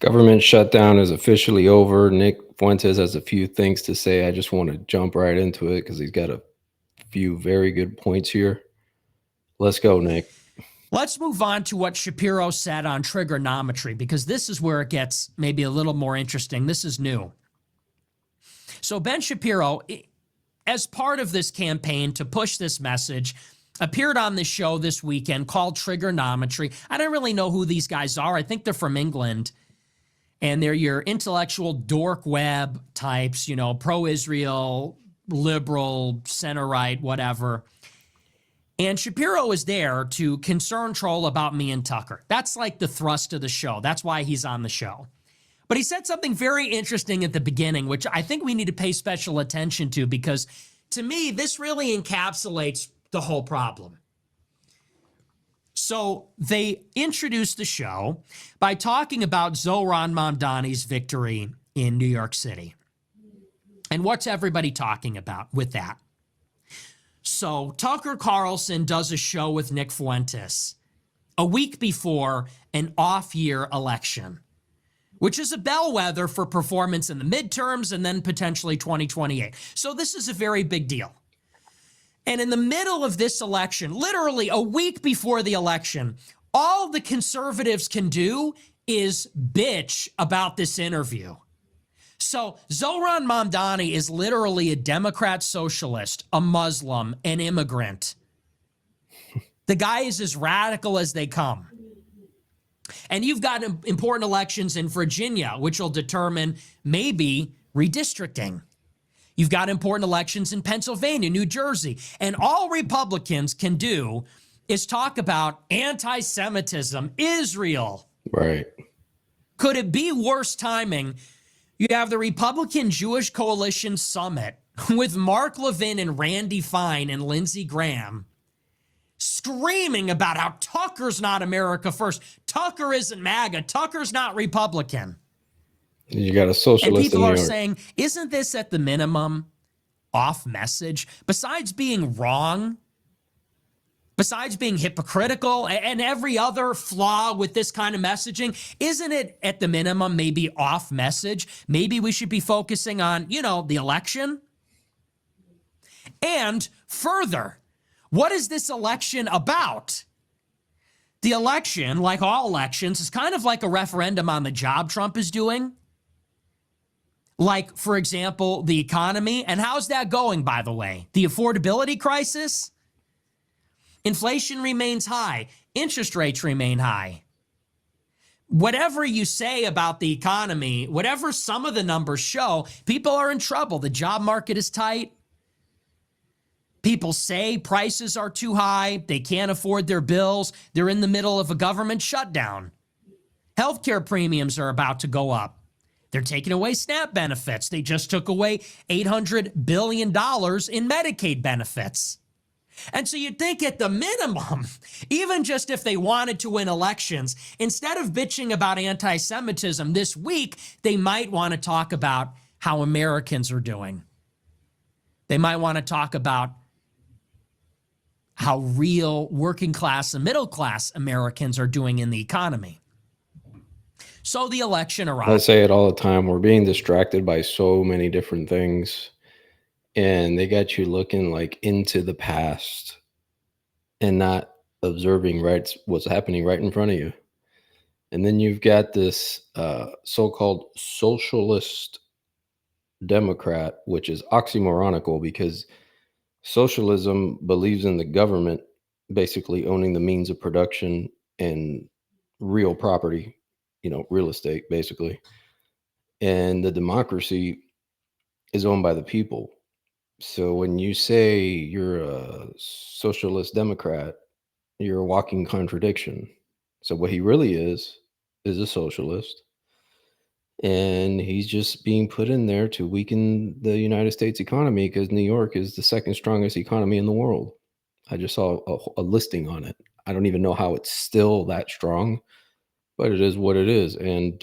Government shutdown is officially over. Nick Fuentes has a few things to say. I just want to jump right into it because he's got a few very good points here. Let's go, Nick. Let's move on to what Shapiro said on trigonometry, because this is where it gets maybe a little more interesting. This is new. So Ben Shapiro, as part of this campaign to push this message, appeared on this show this weekend called Trigonometry. I don't really know who these guys are. I think they're from England. And they're your intellectual dork web types, you know, pro-Israel, liberal, center-right, whatever. And Shapiro is there to concern troll about me and Tucker. That's like the thrust of the show. That's why he's on the show. But he said something very interesting at the beginning, which I think we need to pay special attention to, because to me, this really encapsulates the whole problem. So they introduced the show by talking about Zohran Mamdani's victory in New York City. And what's everybody talking about with that? So Tucker Carlson does a show with Nick Fuentes a week before an off-year election, which is a bellwether for performance in the midterms and then potentially 2028. So this is a very big deal. And in the middle of this election, literally a week before the election, all the conservatives can do is bitch about this interview. So Zohran Mamdani is literally a Democrat socialist, a Muslim, an immigrant. The guy is as radical as they come. And you've got important elections in Virginia, which will determine maybe redistricting. You've got important elections in Pennsylvania, New Jersey, and all Republicans can do is talk about anti-Semitism, Israel. Right. Could it be worse timing? You have the Republican Jewish Coalition Summit with Mark Levin and Randy Fine and Lindsey Graham screaming about how Tucker's not America first. Tucker isn't MAGA. Tucker's not Republican. You got a socialist and people in New are York. saying, isn't this at the minimum off message? Besides being wrong, besides being hypocritical and every other flaw with this kind of messaging, isn't it at the minimum maybe off message? Maybe we should be focusing on, you know, the election. And further, what is this election about? The election, like all elections, is kind of like a referendum on the job Trump is doing. Like, for example, the economy. And how's that going, by the way? The affordability crisis? Inflation remains high. Interest rates remain high. Whatever you say about the economy, whatever some of the numbers show, people are in trouble. The job market is tight. People say prices are too high. They can't afford their bills. They're in the middle of a government shutdown. Healthcare premiums are about to go up. They're taking away SNAP benefits. They just took away $800 billion in Medicaid benefits. And so you'd think at the minimum, even just if they wanted to win elections, instead of bitching about anti-Semitism this week, they might want to talk about how Americans are doing. They might want to talk about how real working class and middle class Americans are doing in the economy. So the election arrived. I say it all the time. We're being distracted by so many different things. And they got you looking like into the past and not observing what's happening right in front of you. And then you've got this so-called socialist Democrat, which is oxymoronical because socialism believes in the government basically owning the means of production and real property, you know, real estate, basically. And the democracy is owned by the people. So when you say you're a socialist Democrat, you're a walking contradiction. So what he really is a socialist. And he's just being put in there to weaken the United States economy because New York is the second strongest economy in the world. I just saw a listing on it. I don't even know how it's still that strong, but it is what it is. And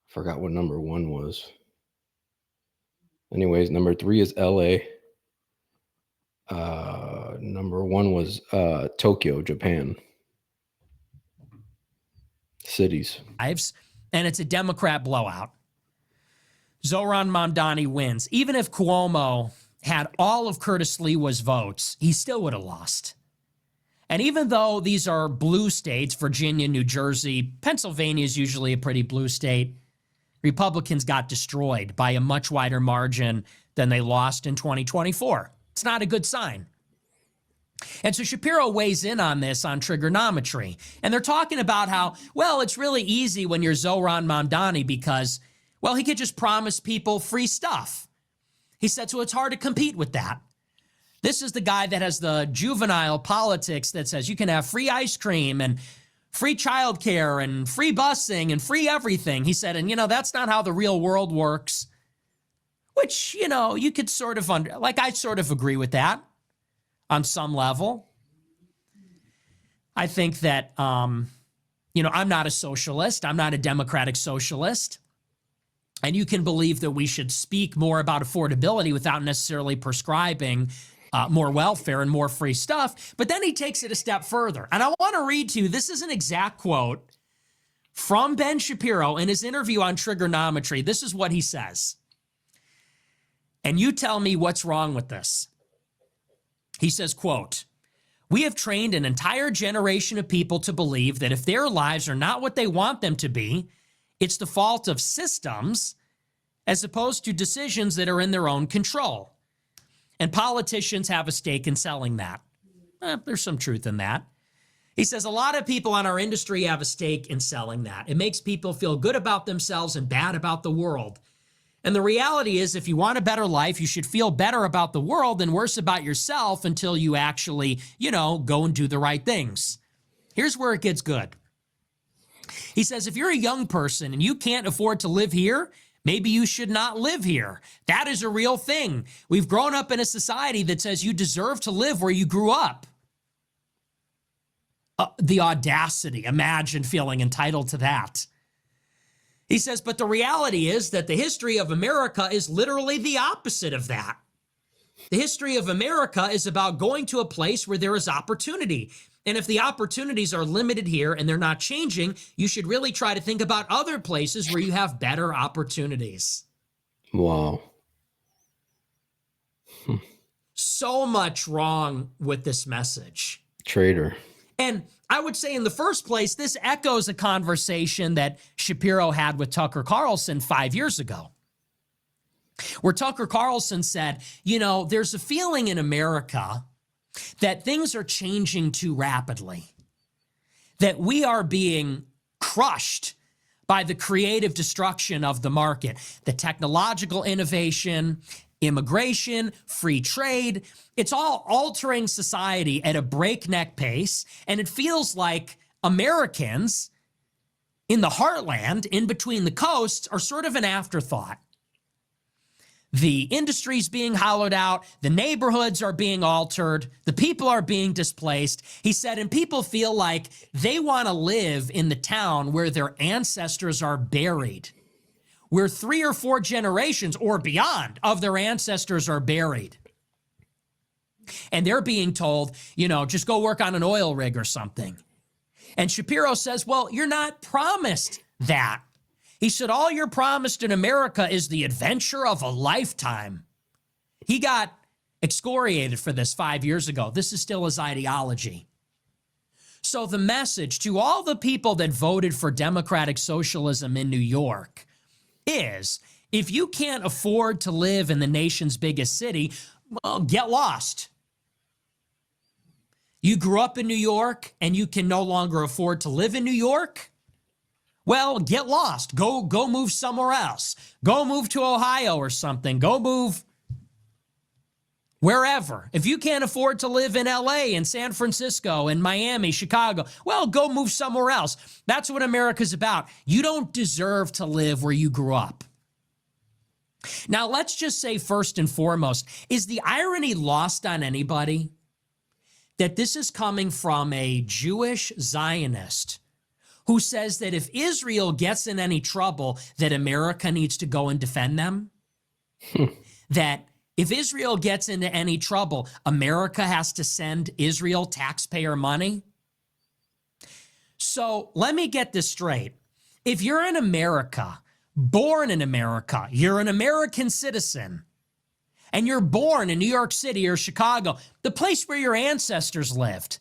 forgot what number one was. Anyways, number 3 is LA. Number 1 was Tokyo, Japan. cities. And it's a Democrat blowout. Zoran Mamdani wins. Even if Cuomo had all of Curtis Lewa's votes, he still would have lost. And even though these are blue states, Virginia, New Jersey, Pennsylvania is usually a pretty blue state, Republicans got destroyed by a much wider margin than they lost in 2024. It's not a good sign. And so Shapiro weighs in on this on trigonometry. And they're talking about how, well, it's really easy when you're Zoran Mamdani because, well, he could just promise people free stuff. He said, so it's hard to compete with that. This is the guy that has the juvenile politics that says you can have free ice cream and free childcare and free busing and free everything. He said, and, that's not how the real world works, which, you could sort of, I sort of agree with that on some level. I think that, I'm not a socialist. I'm not a democratic socialist. And you can believe that we should speak more about affordability without necessarily prescribing more welfare and more free stuff. But then he takes it a step further. And I want to read to you, this is an exact quote from Ben Shapiro in his interview on trigonometry. This is what he says. And you tell me what's wrong with this. He says, quote, "We have trained an entire generation of people to believe that if their lives are not what they want them to be, it's the fault of systems as opposed to decisions that are in their own control. And politicians have a stake in selling that." There's some truth in that. He says a lot of people in our industry have a stake in selling that. It makes people feel good about themselves and bad about the world. And the reality is, if you want a better life, you should feel better about the world and worse about yourself until you actually, go and do the right things. Here's where it gets good. He says, if you're a young person and you can't afford to live here, maybe you should not live here. That is a real thing. We've grown up in a society that says you deserve to live where you grew up. The audacity. Imagine feeling entitled to that. He says, but the reality is that the history of America is literally the opposite of that. The history of America is about going to a place where there is opportunity. And if the opportunities are limited here and they're not changing, you should really try to think about other places where you have better opportunities. Wow. So much wrong with this message. Traitor. And I would say in the first place, this echoes a conversation that Shapiro had with Tucker Carlson 5 years ago, where Tucker Carlson said, there's a feeling in America that things are changing too rapidly, that we are being crushed by the creative destruction of the market, the technological innovation, immigration, free trade. It's all altering society at a breakneck pace. And it feels like Americans in the heartland, in between the coasts, are sort of an afterthought. The industry's being hollowed out. The neighborhoods are being altered. The people are being displaced. He said, and people feel like they want to live in the town where their ancestors are buried, where 3 or 4 generations or beyond of their ancestors are buried. And they're being told, just go work on an oil rig or something. And Shapiro says, well, you're not promised that. He said, all you're promised in America is the adventure of a lifetime. He got excoriated for this 5 years ago. This is still his ideology. So the message to all the people that voted for democratic socialism in New York is, if you can't afford to live in the nation's biggest city, well, get lost. You grew up in New York and you can no longer afford to live in New York? Well, get lost. Go move somewhere else. Go move to Ohio or something. Go move wherever. If you can't afford to live in LA and San Francisco and Miami, Chicago, well, go move somewhere else. That's what America's about. You don't deserve to live where you grew up. Now, let's just say first and foremost, is the irony lost on anybody that this is coming from a Jewish Zionist who says that if Israel gets in any trouble, that America needs to go and defend them? That if Israel gets into any trouble, America has to send Israel taxpayer money? So So let me get this straight. If you're in America, born in America, you're an American citizen, and you're born in New York City or Chicago, the place where your ancestors lived,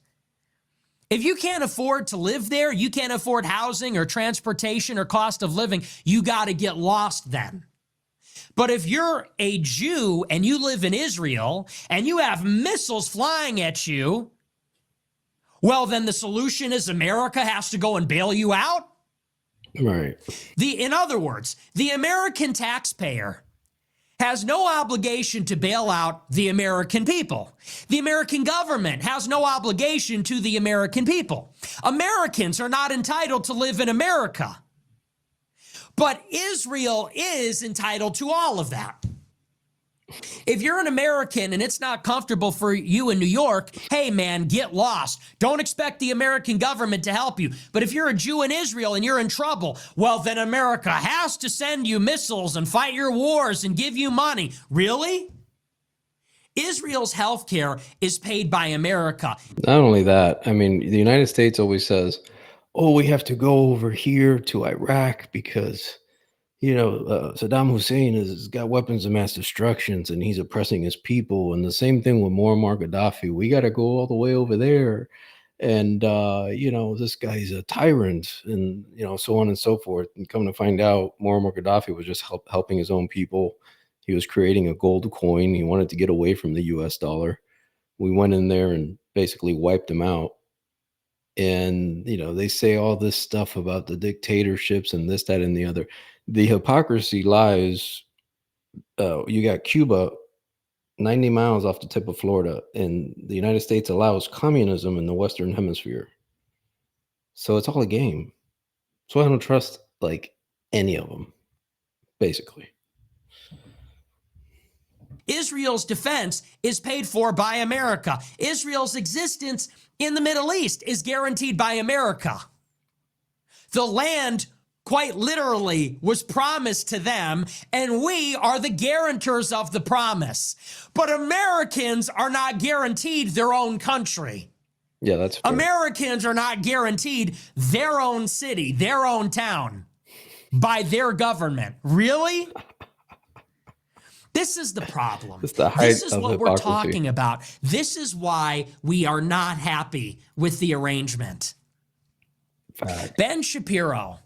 if you can't afford to live there, you can't afford housing or transportation or cost of living, you got to get lost then. But if you're a Jew and you live in Israel and you have missiles flying at you, well, then the solution is America has to go and bail you out? Right. In other words, the American taxpayer has no obligation to bail out the American people. The American government has no obligation to the American people. Americans are not entitled to live in America. But Israel is entitled to all of that. If you're an American and it's not comfortable for you in New York, hey man, get lost. Don't expect the American government to help you. But if you're a Jew in Israel and you're in trouble, well, then America has to send you missiles and fight your wars and give you money. Really? Israel's health care is paid by America. Not only that, I mean, the United States always says, oh, we have to go over here to Iraq because, Saddam Hussein has got weapons of mass destruction and he's oppressing his people. And the same thing with Muammar Gaddafi. We got to go all the way over there. And, this guy's a tyrant and, so on and so forth. And come to find out, Muammar Gaddafi was just helping his own people. He was creating a gold coin. He wanted to get away from the US dollar. We went in there and basically wiped him out. And, they say all this stuff about the dictatorships and this, that, and the other. The hypocrisy lies. You got Cuba 90 miles off the tip of Florida, and the United States allows communism in the Western Hemisphere. So it's all a game. So I don't trust any of them, basically. Israel's defense is paid for by America. Israel's existence in the Middle East is guaranteed by America. The land, quite literally, was promised to them, and we are the guarantors of the promise. But Americans are not guaranteed their own country. Yeah, that's fair. Americans are not guaranteed their own city, their own town, by their government. Really? This is the problem. It's the height This is of what hypocrisy. we're talking about. This is why we are not happy with the arrangement. Fact. Ben Shapiro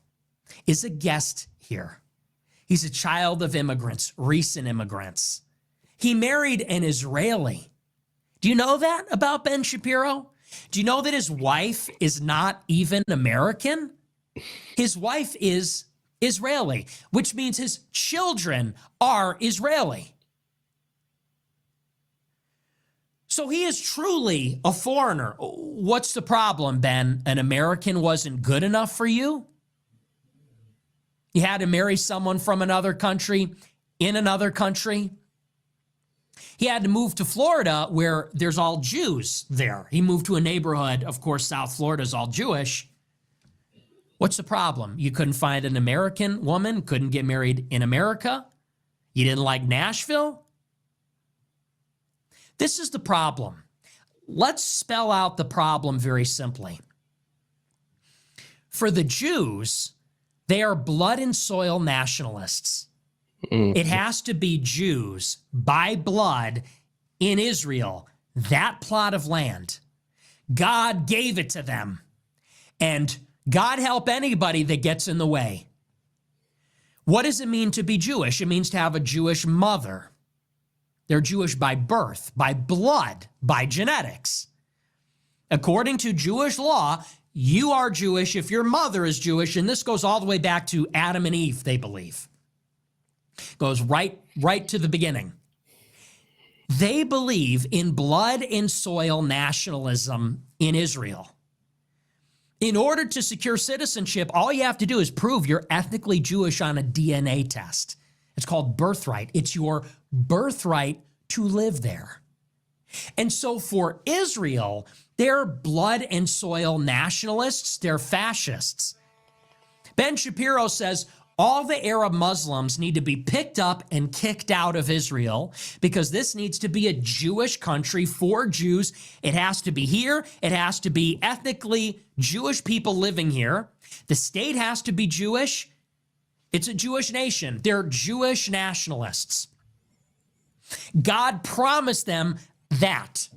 is a guest here. He's a child of immigrants, recent immigrants. He married an Israeli. Do you know that about Ben Shapiro? Do you know that his wife is not even American? His wife is Israeli, which means his children are Israeli. So he is truly a foreigner. What's the problem, Ben? An American wasn't good enough for you? You had to marry someone from another country, in another country? He had to move to Florida where there's all Jews there. He moved to a neighborhood, of course, South Florida is all Jewish. What's the problem? You couldn't find an American woman, couldn't get married in America? You didn't like Nashville? This is the problem. Let's spell out the problem very simply. For the Jews, they are blood and soil nationalists. It has to be Jews by blood in Israel, that plot of land. God gave it to them. And God help anybody that gets in the way. What does it mean to be Jewish? It means to have a Jewish mother. They're Jewish by birth, by blood, by genetics. According to Jewish law, you are Jewish if your mother is Jewish, and this goes all the way back to Adam and Eve, they believe. Goes right to the beginning. They believe in blood and soil nationalism in Israel. In order to secure citizenship, all you have to do is prove you're ethnically Jewish on a DNA test. It's called birthright. It's your birthright to live there. And so for Israel, they're blood and soil nationalists. They're fascists. Ben Shapiro says, All the Arab Muslims need to be picked up and kicked out of Israel because this needs to be a Jewish country for Jews. It has to be here. It has to be ethnically Jewish people living here. The state has to be Jewish. It's a Jewish nation. They're Jewish nationalists. God promised them that.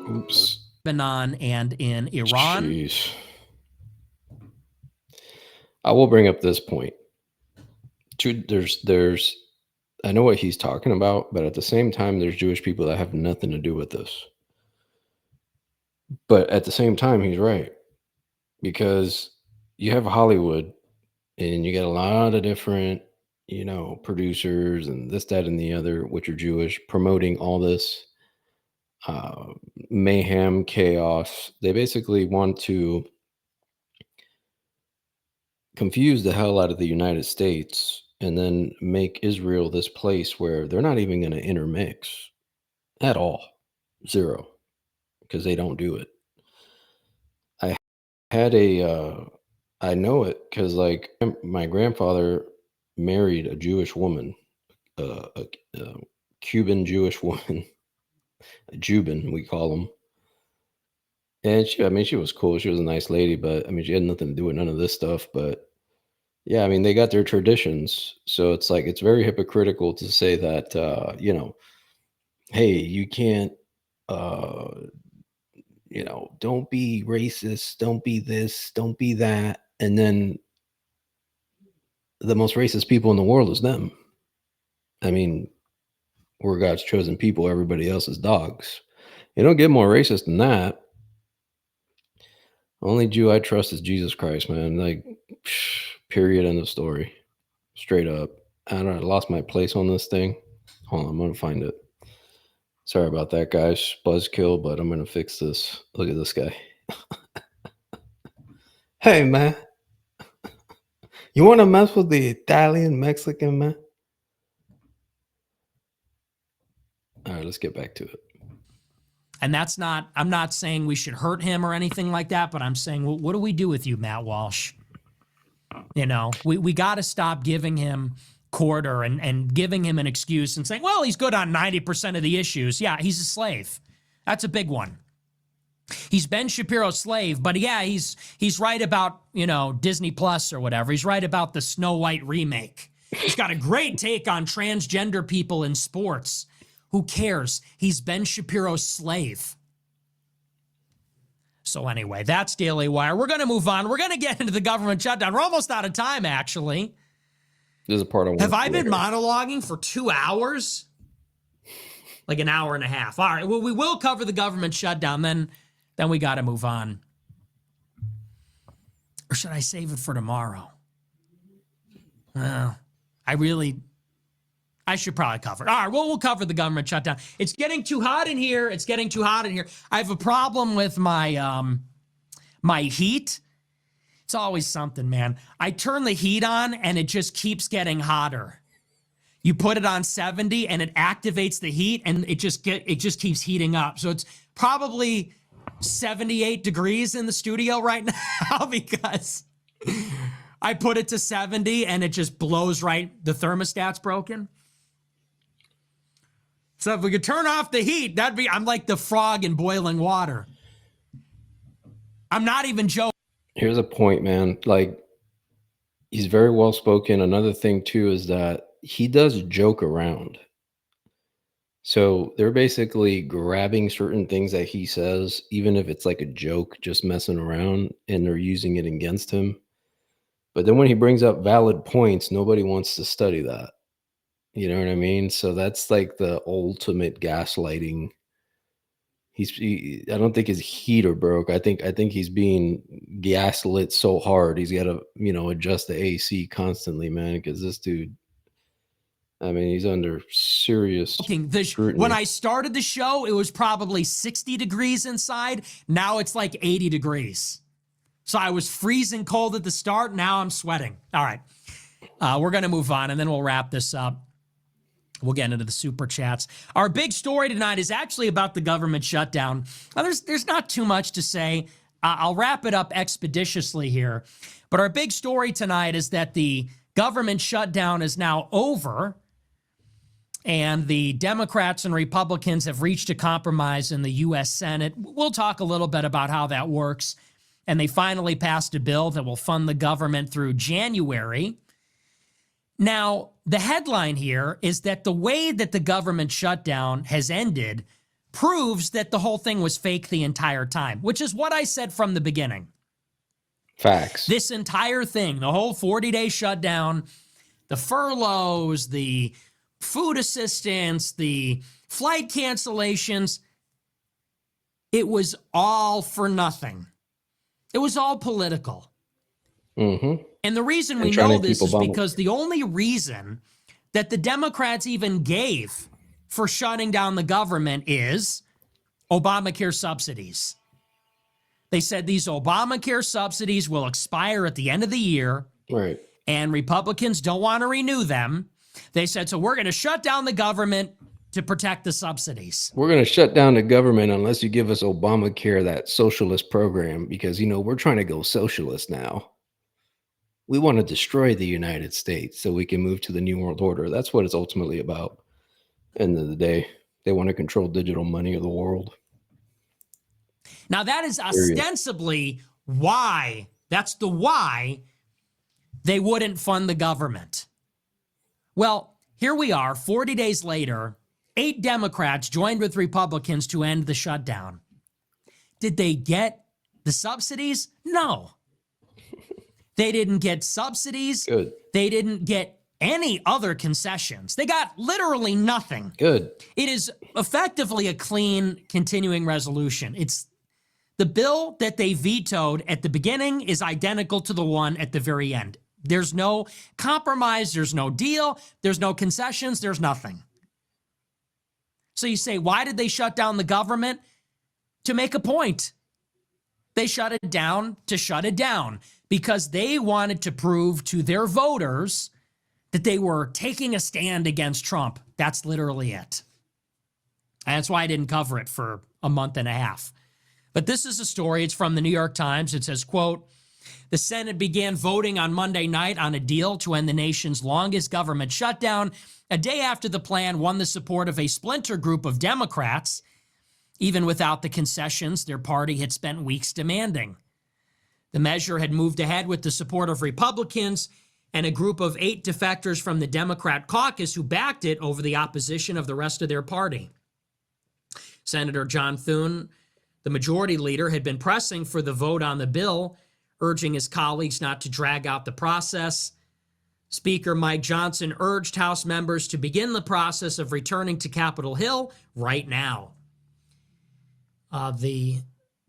Oops. Lebanon and in Iran. Jeez. I will bring up this point. There's I know what he's talking about, but at the same time, there's Jewish people that have nothing to do with this. But at the same time, he's right, because you have Hollywood and you get a lot of different, producers and this, that, and the other, which are Jewish, promoting all this mayhem, chaos. They basically want to confuse the hell out of the United States and then make Israel this place where they're not even going to intermix at all. Zero. Because they don't do it. I had I know it because, like, my grandfather married a Jewish woman, a Cuban Jewish woman, a Jubin, we call them. And she was cool. She was a nice lady, but she had nothing to do with none of this stuff. But yeah, they got their traditions. So it's like, it's very hypocritical to say that, hey, you can't, don't be racist, don't be this, don't be that. And then the most racist people in the world is them. We're God's chosen people. Everybody else is dogs. You don't get more racist than that. Only Jew I trust is Jesus Christ, man. Like, period, end of story. Straight up. I don't know, I lost my place on this thing. Hold on, I'm going to find it. Sorry about that, guys. Buzzkill, but I'm going to fix this. Look at this guy. Hey, man. You want to mess with the Italian, Mexican, man? All right, let's get back to it. And I'm not saying we should hurt him or anything like that, but I'm saying, well, what do we do with you, Matt Walsh? We got to stop giving him quarter and giving him an excuse and saying, well, he's good on 90% of the issues. Yeah, he's a slave. That's a big one. He's Ben Shapiro's slave, but yeah, he's right about, Disney Plus or whatever. He's right about the Snow White remake. He's got a great take on transgender people in sports. Who cares? He's Ben Shapiro's slave. So anyway, that's Daily Wire. We're going to move on. We're going to get into the government shutdown. We're almost out of time, actually. There's a part I want. Have I been monologuing for 2 hours? Like an hour and a half. All right. Well, we will cover the government shutdown. Then we got to move on. Or should I save it for tomorrow? Well, I should probably cover it. All right, well, we'll cover the government shutdown. It's getting too hot in here. I have a problem with my my heat. It's always something, man. I turn the heat on and it just keeps getting hotter. You put it on 70 and it activates the heat and it just keeps heating up. So it's probably 78 degrees in the studio right now because I put it to 70 and it just blows right. The thermostat's broken. So if we could turn off the heat, I'm like the frog in boiling water. I'm not even joking. Here's a point, man. Like, he's very well spoken. Another thing too is that he does joke around. So they're basically grabbing certain things that he says, even if it's like a joke, just messing around, and they're using it against him. But then when he brings up valid points, nobody wants to study that. You know what I mean? So that's like the ultimate gaslighting. I don't think his heater broke. I think he's being gaslit so hard. He's got to, adjust the AC constantly, man, because this dude, he's under serious scrutiny. When I started the show, it was probably 60 degrees inside. Now it's like 80 degrees. So I was freezing cold at the start. Now I'm sweating. All right. We're going to move on and then we'll wrap this up. We'll get into the super chats. Our big story tonight is actually about the government shutdown. There's not too much to say. I'll wrap it up expeditiously here. But our big story tonight is that the government shutdown is now over, and the Democrats and Republicans have reached a compromise in the U.S. Senate. We'll talk a little bit about how that works. And they finally passed a bill that will fund the government through January. Now, the headline here is that the way that the government shutdown has ended proves that the whole thing was fake the entire time, which is what I said from the beginning. Facts. This entire thing, the whole 40-day shutdown, the furloughs, the food assistance, the flight cancellations, it was all for nothing. It was all political. Mm-hmm. And the reason we know this is because the only reason that the Democrats even gave for shutting down the government is Obamacare subsidies. They said these Obamacare subsidies will expire at the end of the year. Right. And Republicans don't want to renew them. They said, so we're going to shut down the government to protect the subsidies. We're going to shut down the government unless you give us Obamacare, that socialist program, because, we're trying to go socialist now. We want to destroy the United States so we can move to the New World Order. That's what it's ultimately about. End of the day, they want to control digital money of the world. Now, that is ostensibly why, that's the why they wouldn't fund the government. Well, here we are, 40 days later, 8 Democrats joined with Republicans to end the shutdown. Did they get the subsidies? No. They didn't get subsidies. Good. They didn't get any other concessions. They got literally nothing. Good. It is effectively a clean continuing resolution. It's the bill that they vetoed at the beginning is identical to the one at the very end. There's no compromise. There's no deal. There's no concessions. There's nothing. So you say, why did they shut down the government? To make a point. They shut it down to shut it down because they wanted to prove to their voters that they were taking a stand against Trump. That's literally it. And that's why I didn't cover it for a month and a half. But this is a story. It's from the New York Times. It says, quote, the Senate began voting on Monday night on a deal to end the nation's longest government shutdown, a day after the plan won the support of a splinter group of Democrats. Even without the concessions their party had spent weeks demanding. The measure had moved ahead with the support of Republicans and a group of 8 defectors from the Democrat caucus who backed it over the opposition of the rest of their party. Senator John Thune, the majority leader, had been pressing for the vote on the bill, urging his colleagues not to drag out the process. Speaker Mike Johnson urged House members to begin the process of returning to Capitol Hill right now. The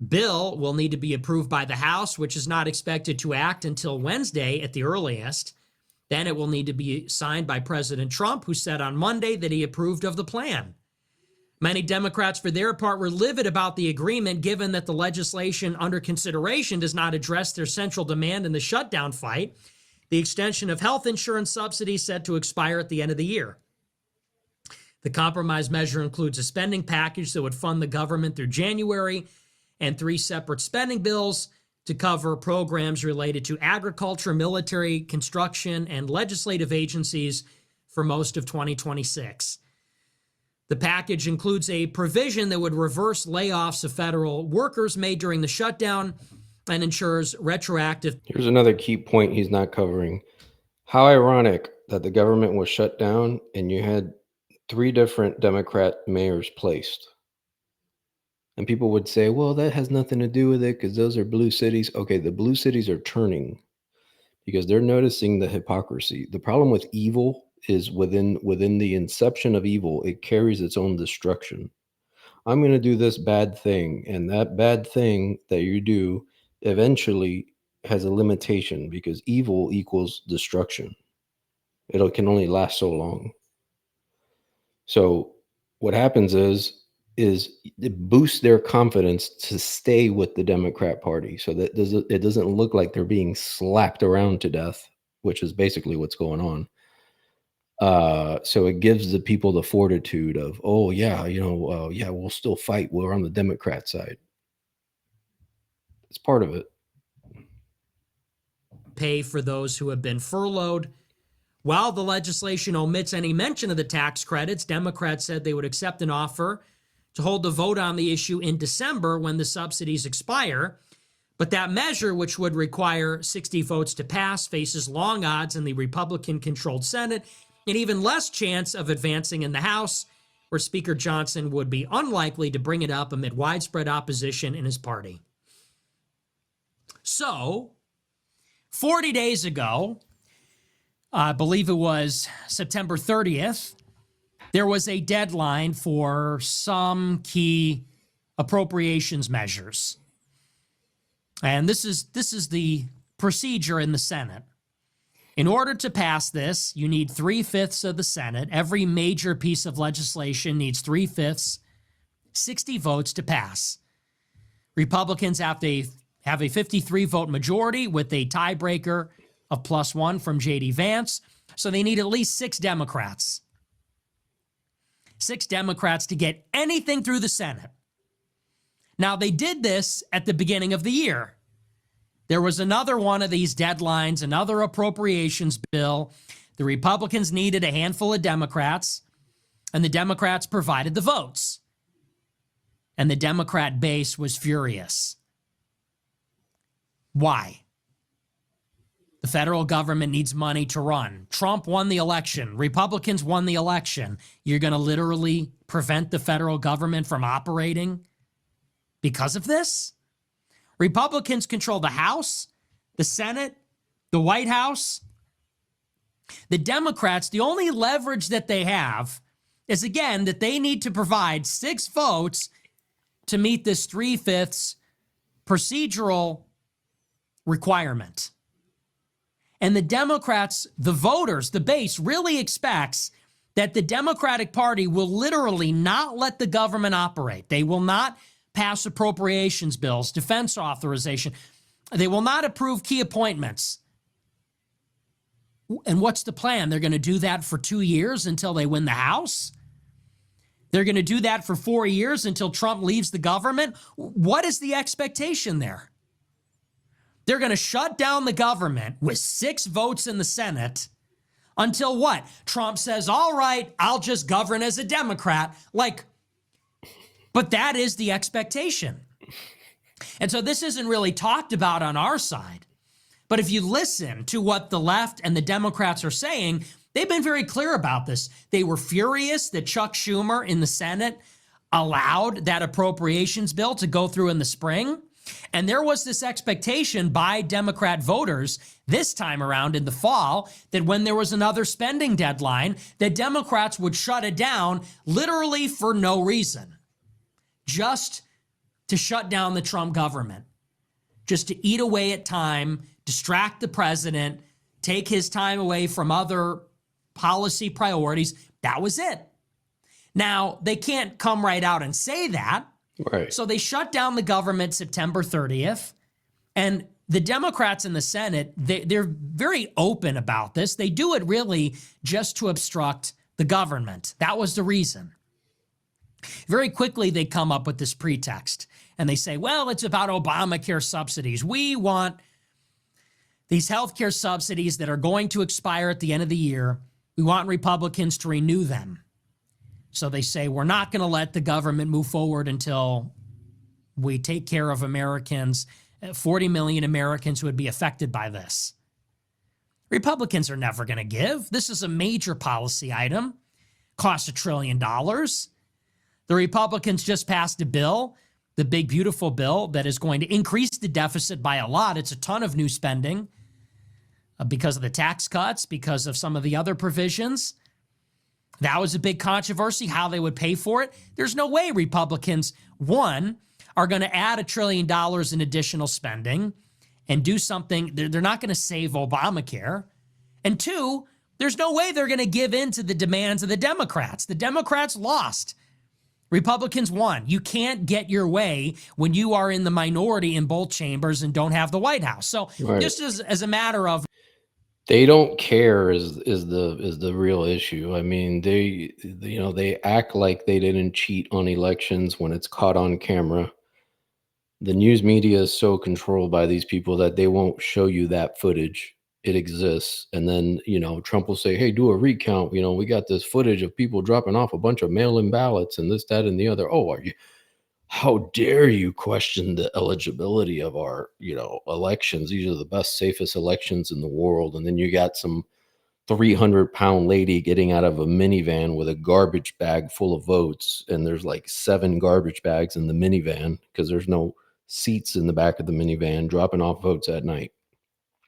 bill will need to be approved by the House, which is not expected to act until Wednesday at the earliest. Then it will need to be signed by President Trump, who said on Monday that he approved of the plan. Many Democrats, for their part, were livid about the agreement, given that the legislation under consideration does not address their central demand in the shutdown fight, the extension of health insurance subsidies set to expire at the end of the year. The compromise measure includes a spending package that would fund the government through January and 3 separate spending bills to cover programs related to agriculture, military, construction, and legislative agencies for most of 2026. The package includes a provision that would reverse layoffs of federal workers made during the shutdown and ensures retroactive. Here's another key point he's not covering. How ironic that the government was shut down and you had 3 different Democrat mayors placed. And people would say, well, that has nothing to do with it because those are blue cities. Okay, the blue cities are turning because they're noticing the hypocrisy. The problem with evil is within the inception of evil, it carries its own destruction. I'm going to do this bad thing, and that bad thing that you do eventually has a limitation because evil equals destruction. It can only last so long. So what happens is it boosts their confidence to stay with the Democrat Party. So that it doesn't look like they're being slapped around to death, which is basically what's going on. So it gives the people the fortitude of, oh yeah, yeah, we'll still fight. We're on the Democrat side. It's part of it. Pay for those who have been furloughed. While the legislation omits any mention of the tax credits, Democrats said they would accept an offer to hold a vote on the issue in December when the subsidies expire. But that measure, which would require 60 votes to pass, faces long odds in the Republican-controlled Senate and even less chance of advancing in the House, where Speaker Johnson would be unlikely to bring it up amid widespread opposition in his party. So, 40 days ago, I believe it was September 30th, there was a deadline for some key appropriations measures. And this is the procedure in the Senate. In order to pass this, you need 3/5 of the Senate. Every major piece of legislation needs 3/5, 60 votes to pass. Republicans have a 53-vote majority with a tiebreaker of +1 from J.D. Vance. So they need at least 6 Democrats. 6 Democrats to get anything through the Senate. Now, they did this at the beginning of the year. There was another one of these deadlines, another appropriations bill. The Republicans needed a handful of Democrats, and the Democrats provided the votes. And the Democrat base was furious. Why? The federal government needs money to run. Trump won the election. Republicans won the election. You're going to literally prevent the federal government from operating because of this? Republicans control the House, the Senate, the White House. The Democrats, the only leverage that they have is, again, that they need to provide 6 votes to meet this 3/5 procedural requirement. And the Democrats, the voters, the base really expects that the Democratic Party will literally not let the government operate. They will not pass appropriations bills, defense authorization. They will not approve key appointments. And what's the plan? They're going to do that for 2 years until they win the House? They're going to do that for 4 years until Trump leaves the government? What is the expectation there? They're going to shut down the government with 6 votes in the Senate until what? Trump says, all right, I'll just govern as a Democrat. But that is the expectation. And so this isn't really talked about on our side. But if you listen to what the left and the Democrats are saying, they've been very clear about this. They were furious that Chuck Schumer in the Senate allowed that appropriations bill to go through in the spring. And there was this expectation by Democrat voters this time around in the fall that when there was another spending deadline, that Democrats would shut it down literally for no reason. Just to shut down the Trump government, just to eat away at time, distract the president, take his time away from other policy priorities. That was it. Now, they can't come right out and say that. Right. So they shut down the government September 30th. And the Democrats in the Senate, they're very open about this. They do it really just to obstruct the government. That was the reason. Very quickly, they come up with this pretext and they say, well, it's about Obamacare subsidies. We want these healthcare subsidies that are going to expire at the end of the year. We want Republicans to renew them. So they say, we're not going to let the government move forward until we take care of Americans, 40 million Americans who would be affected by this. Republicans are never going to give. This is a major policy item. Costs $1 trillion. The Republicans just passed a bill, the big, beautiful bill, that is going to increase the deficit by a lot. It's a ton of new spending because of the tax cuts, because of some of the other provisions. That was a big controversy, how they would pay for it. There's no way Republicans, one, are going to add $1 trillion in additional spending and do something. They're not going to save Obamacare. And two, there's no way they're going to give in to the demands of the Democrats. The Democrats lost. Republicans won. You can't get your way when you are in the minority in both chambers and don't have the White House. So Right. just as a matter of, They don't care is the real issue. I mean, they act like they didn't cheat on elections when it's caught on camera. The news media is so controlled by these people that they won't show you that footage. It exists. And then, Trump will say, hey, do a recount. We got this footage of people dropping off a bunch of mail in ballots and this, that, and the other. Oh, how dare you question the eligibility of our, elections? These are the best, safest elections in the world. And then you got some 300-pound lady getting out of a minivan with a garbage bag full of votes. And there's like 7 garbage bags in the minivan because there's no seats in the back of the minivan, dropping off votes at night.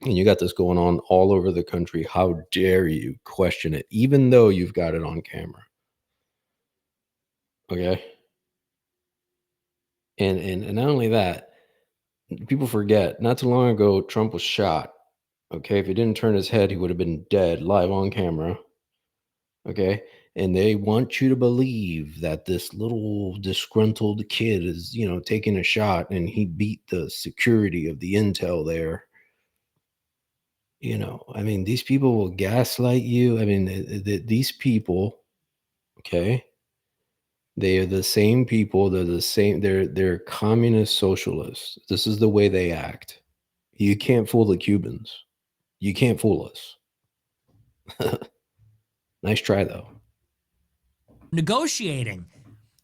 And you got this going on all over the country. How dare you question it, even though you've got it on camera? Okay. And not only that, people forget, not too long ago, Trump was shot. Okay. If he didn't turn his head, he would have been dead live on camera. Okay. And they want you to believe that this little disgruntled kid is, taking a shot and he beat the security of the intel there. These people will gaslight you. These people, okay, they are the same people. They're the same. They're communist socialists. This is the way they act. You can't fool the Cubans. You can't fool us. Nice try, though. Negotiating.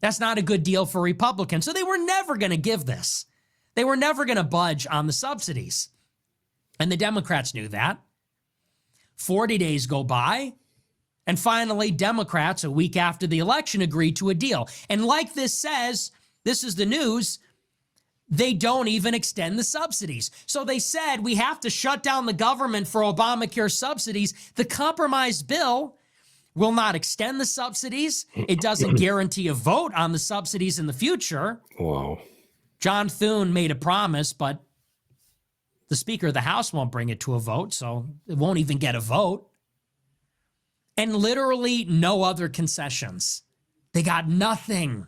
That's not a good deal for Republicans. So they were never going to give this. They were never going to budge on the subsidies. And the Democrats knew that. 40 days go by, and finally, Democrats, a week after the election, agreed to a deal. And like this says, this is the news, they don't even extend the subsidies. So they said, we have to shut down the government for Obamacare subsidies. The compromise bill will not extend the subsidies. It doesn't guarantee a vote on the subsidies in the future. Wow. John Thune made a promise, but the Speaker of the House won't bring it to a vote, so it won't even get a vote. And literally no other concessions. They got nothing.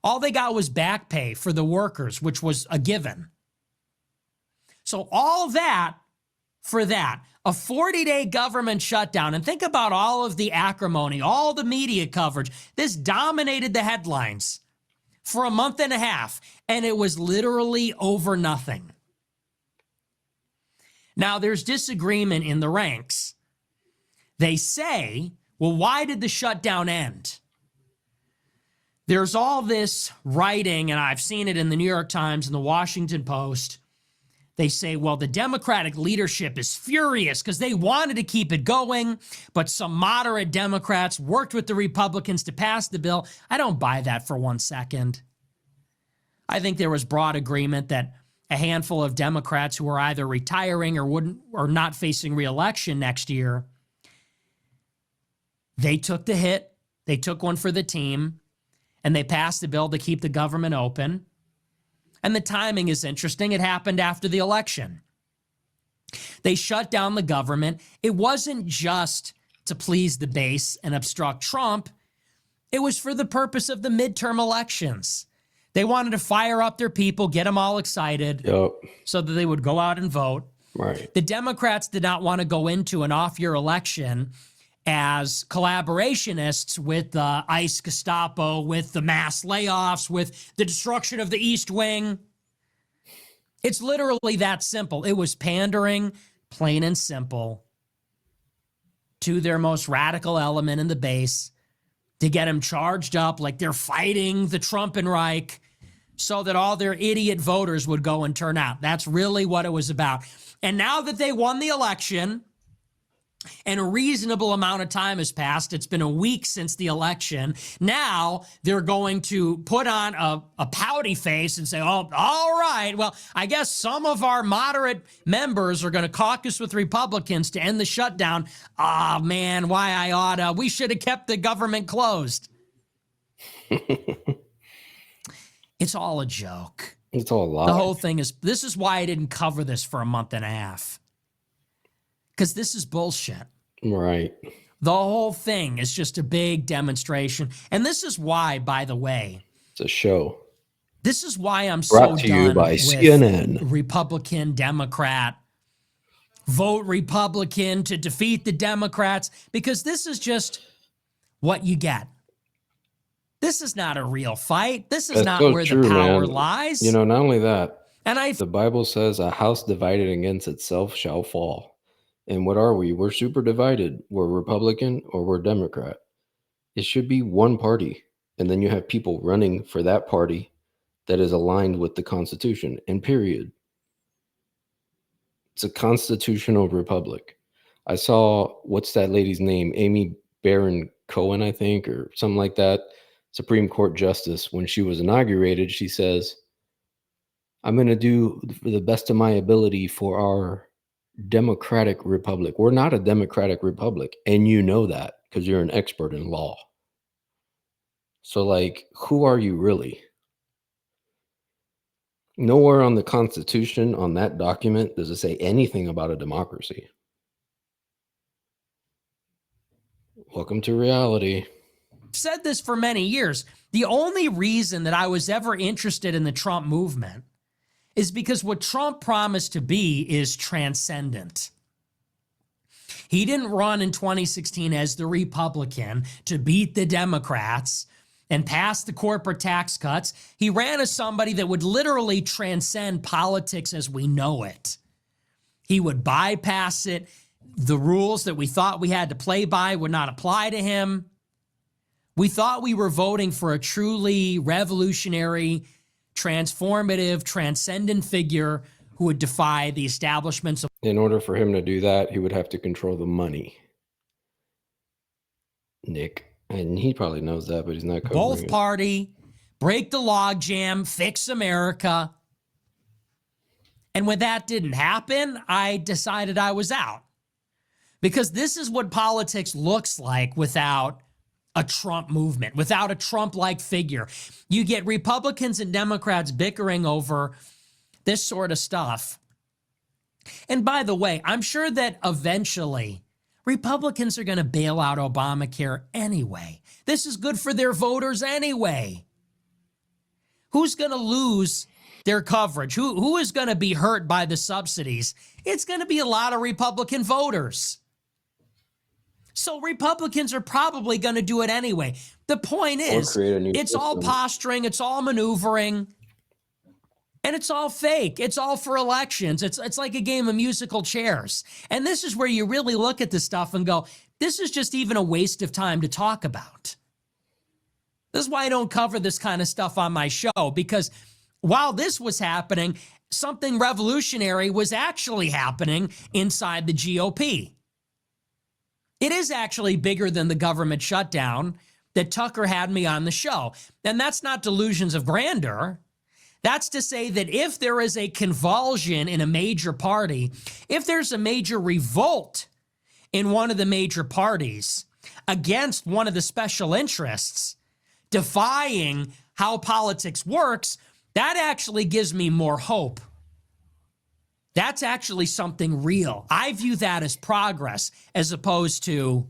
All they got was back pay for the workers, which was a given. So all that for that, a 40-day government shutdown. And think about all of the acrimony, all the media coverage. This dominated the headlines for a month and a half, and it was literally over nothing. Now, there's disagreement in the ranks. They say, well, why did the shutdown end? There's all this writing, and I've seen it in the New York Times and the Washington Post. They say, well, the Democratic leadership is furious because they wanted to keep it going, but some moderate Democrats worked with the Republicans to pass the bill. I don't buy that for 1 second. I think there was broad agreement that a handful of Democrats who were either retiring or not facing re-election next year, they took the hit, they took one for the team, and they passed the bill to keep the government open. And the timing is interesting. It happened after the election. They shut down the government. It wasn't just to please the base and obstruct Trump. It was for the purpose of the midterm elections. They wanted to fire up their people, get them all excited, so that they would go out and vote. Right. The Democrats did not want to go into an off-year election as collaborationists with the ICE Gestapo, with the mass layoffs, with the destruction of the East Wing. It's literally that simple. It was pandering, plain and simple, to their most radical element in the base to get them charged up like they're fighting the Trumpenreich so that all their idiot voters would go and turn out. That's really what it was about. And now that they won the election, and a reasonable amount of time has passed. It's been a week since the election. Now they're going to put on a pouty face and say, oh, all right, well, I guess some of our moderate members are going to caucus with Republicans to end the shutdown. Ah, man, why I oughta. We should have kept the government closed. It's all a joke. It's all a lie. The whole thing is, this is why I didn't cover this for a month and a half. Because this is bullshit. Right. The whole thing is just a big demonstration. And this is why, by the way, it's a show. This is why I'm Brought so to done you by with CNN. Republican, Democrat, vote Republican to defeat the Democrats, because this is just what you get. This is not a real fight. This is That's not so where the true, power man. You lies. know, not only that, And I the Bible says a house divided against itself shall fall. And what are we? We're super divided. We're Republican or we're Democrat. It should be one party. And then you have people running for that party that is aligned with the Constitution, and period. It's a constitutional republic. I saw, what's that lady's name? Amy Barron Cohen, I think, or something like that. Supreme Court Justice. When she was inaugurated, she says, I'm going to do the best of my ability for our democratic republic. We're not a democratic republic. And you know that because you're an expert in law. So, like, who are you really? Nowhere on the Constitution, on that document, does it say anything about a democracy. Welcome to reality. said this for many years. The only reason that I was ever interested in the Trump movement is because what Trump promised to be is transcendent. He didn't run in 2016 as the Republican to beat the Democrats and pass the corporate tax cuts. He ran as somebody that would literally transcend politics as we know it. He would bypass it. The rules that we thought we had to play by would not apply to him. We thought we were voting for a truly revolutionary, transformative, transcendent figure who would defy the establishments of. In order for him to do that, he would have to control the money. Nick. And he probably knows that, but he's not covering both it. party, break the logjam, fix America. And when that didn't happen, I decided I was out. Because this is what politics looks like without a Trump movement, without a Trump-like figure. You get Republicans and Democrats bickering over this sort of stuff. And by the way, I'm sure that eventually Republicans are going to bail out Obamacare anyway. This is good for their voters anyway. Who's going to lose their coverage? Who is going to be hurt by the subsidies? It's going to be a lot of Republican voters. So Republicans are probably going to do it anyway. The point is, it's system. all posturing, it's all maneuvering, and it's all fake. It's all for elections. It's like a game of musical chairs. And this is where you really look at this stuff and go, this is just even a waste of time to talk about. This is why I don't cover this kind of stuff on my show, because while this was happening, something revolutionary was actually happening inside the GOP. It is actually bigger than the government shutdown that Tucker had me on the show. And that's not delusions of grandeur. That's to say that if there is a convulsion in a major party, if there's a major revolt in one of the major parties against one of the special interests, defying how politics works, that actually gives me more hope. That's actually something real. I view that as progress as opposed to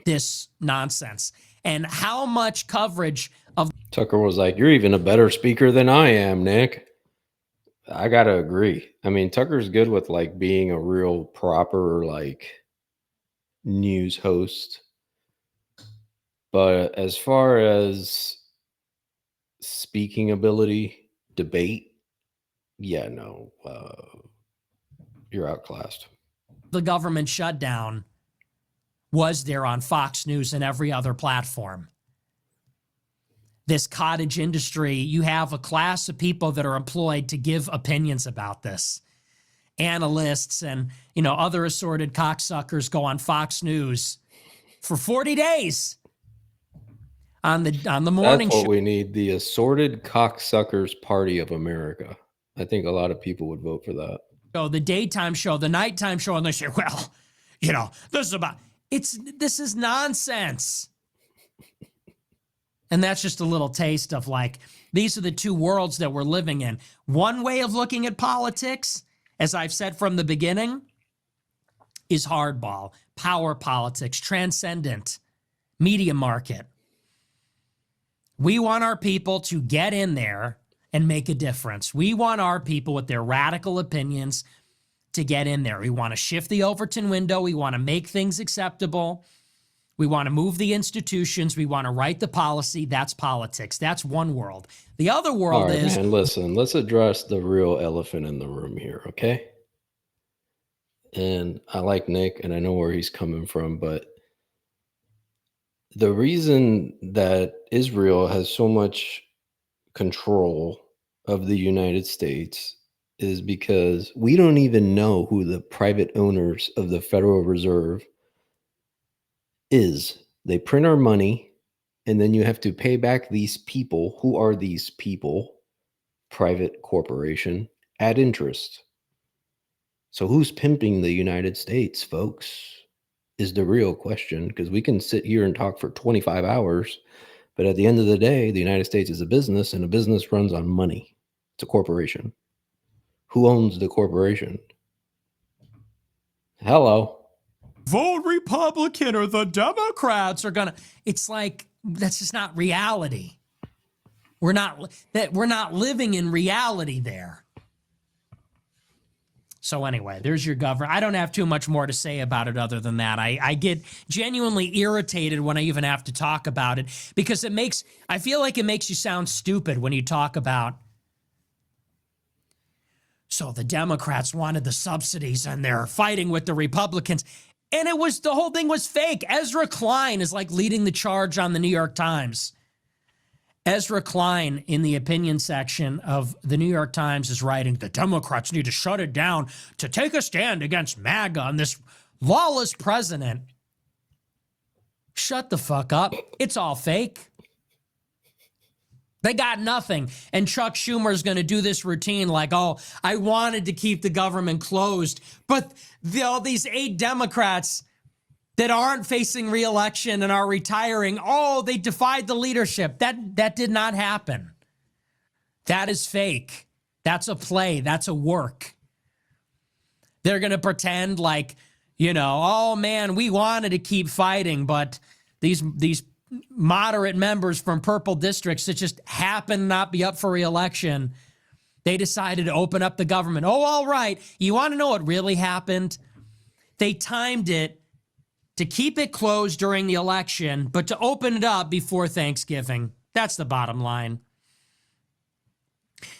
this nonsense. And how much coverage of Tucker was like, you're even a better speaker than I am, Nick. I got to agree. I mean, Tucker's good with like being a real proper like news host. But as far as speaking ability, debate, yeah, no, you're outclassed. The government shutdown was there on Fox News and every other platform. This cottage industry, you have a class of people that are employed to give opinions about this. Analysts and, other assorted cocksuckers go on Fox News for 40 days on the morning show. That's what we need, the assorted cocksuckers party of America. I think a lot of people would vote for that. So the daytime show, the nighttime show, and they say, well, this is nonsense. And that's just a little taste of like, these are the two worlds that we're living in. One way of looking at politics, as I've said from the beginning, is hardball, power politics, transcendent, media market. We want our people to get in there and make a difference. We want our people with their radical opinions to get in there. We want to shift the Overton window. We want to make things acceptable. We want to move the institutions. We want to write the policy. That's politics. That's one world. The other All world right, is, man, listen, let's address the real elephant in the room here, okay? And I like Nick and I know where he's coming from, but the reason that Israel has so much control of the United States is because we don't even know who the private owners of the Federal Reserve is. They print our money, and then you have to pay back these people. Who are these people? Private corporation at interest. So who's pimping the United States, folks? Is the real question, because we can sit here and talk for 25 hours, but at the end of the day, the United States is a business, and a business runs on money. It's a corporation. Who owns the corporation? Hello. vote Republican or the Democrats are going to, it's like, that's just not reality. We're not living in reality there. So anyway, there's your government. I don't have too much more to say about it other than that. I get genuinely irritated when I even have to talk about it because I feel like it makes you sound stupid when you talk about, so the Democrats wanted the subsidies and they're fighting with the Republicans. And the whole thing was fake. Ezra Klein is like leading the charge on the New York Times. Ezra Klein in the opinion section of the New York Times is writing, the Democrats need to shut it down to take a stand against MAGA and this lawless president. Shut the fuck up. It's all fake. They got nothing. And Chuck Schumer's going to do this routine like, oh, I wanted to keep the government closed, but all these 8 Democrats that aren't facing re-election and are retiring, oh, they defied the leadership. That did not happen. That is fake. That's a play. That's a work. They're going to pretend like, oh man, we wanted to keep fighting, but these moderate members from purple districts that just happen to not be up for re-election, they decided to open up the government. Oh, all right. You want to know what really happened? They timed it to keep it closed during the election, but to open it up before Thanksgiving. That's the bottom line.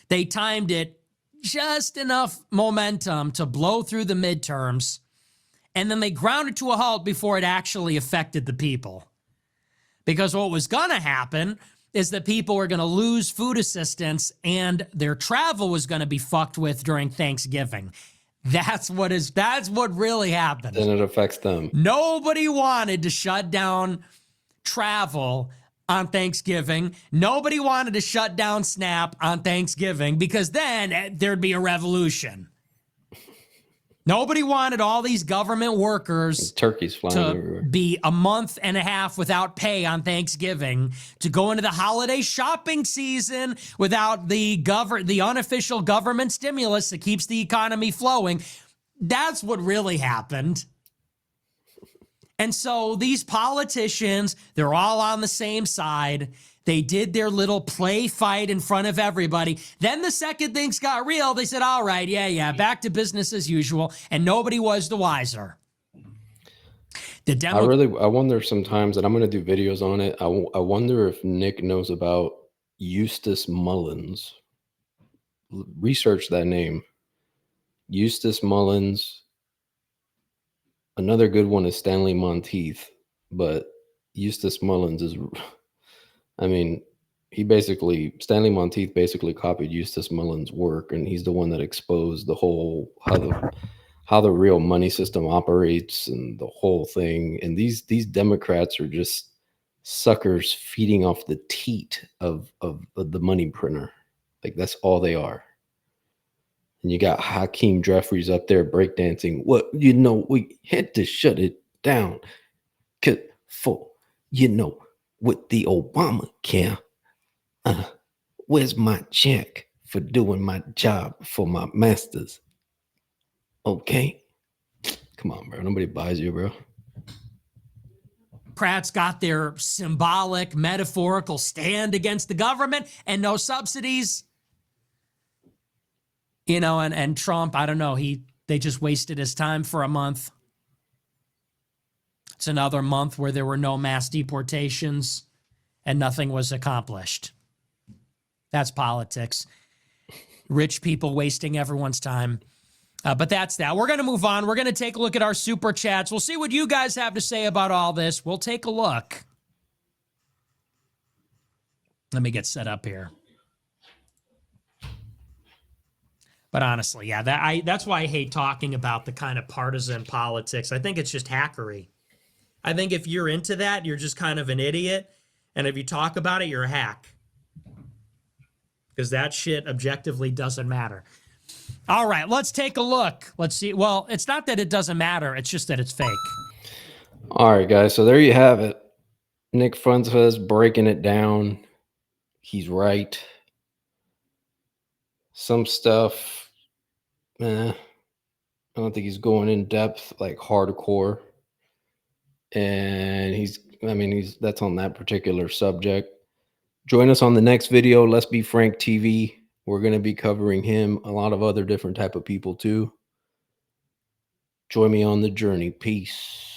They timed it just enough momentum to blow through the midterms, and then they ground it to a halt before it actually affected the people. Because what was going to happen is that people were going to lose food assistance and their travel was going to be fucked with during Thanksgiving. That's what really happened. Then it affects them. Nobody wanted to shut down travel on Thanksgiving. Nobody wanted to shut down SNAP on Thanksgiving because then there'd be a revolution. Nobody wanted all these government workers Turkeys flying to everywhere. be a month and a half without pay on Thanksgiving, to go into the holiday shopping season without the unofficial government stimulus that keeps the economy flowing. That's what really happened. And so these politicians, they're all on the same side. They did their little play fight in front of everybody. Then the second things got real, they said, all right, yeah, back to business as usual. And nobody was the wiser. I wonder sometimes, and I'm going to do videos on it. I wonder if Nick knows about Eustace Mullins. Research that name. Eustace Mullins. Another good one is Stanley Monteith, but Eustace Mullins is, Stanley Monteith basically copied Eustace Mullins' work, and he's the one that exposed the whole, how the real money system operates and the whole thing. And these Democrats are just suckers feeding off the teat of the money printer. Like, that's all they are. And you got Hakeem Jeffries up there breakdancing. We had to shut it down. With the Obamacare, where's my check for doing my job for my masters? Okay. Come on, bro. Nobody buys you, bro. Democrats got their symbolic, metaphorical stand against the government and no subsidies. And Trump, I don't know, they just wasted his time for a month. It's another month where there were no mass deportations and nothing was accomplished. That's politics. Rich people wasting everyone's time. But that's that. We're going to move on. We're going to take a look at our super chats. We'll see what you guys have to say about all this. We'll take a look. Let me get set up here. But honestly, yeah, that's why I hate talking about the kind of partisan politics. I think it's just hackery. I think if you're into that, you're just kind of an idiot. And if you talk about it, you're a hack. Because that shit objectively doesn't matter. All right, let's take a look. Let's see. Well, it's not that it doesn't matter. It's just that it's fake. All right, guys. So there you have it. Nick Fuentes breaking it down. He's right. Some stuff, I don't think he's going in depth, like hardcore. And that's on that particular subject. Join us on the next video. Let's Be Frank TV. We're going to be covering him, a lot of other different type of people too. Join me on the journey. Peace.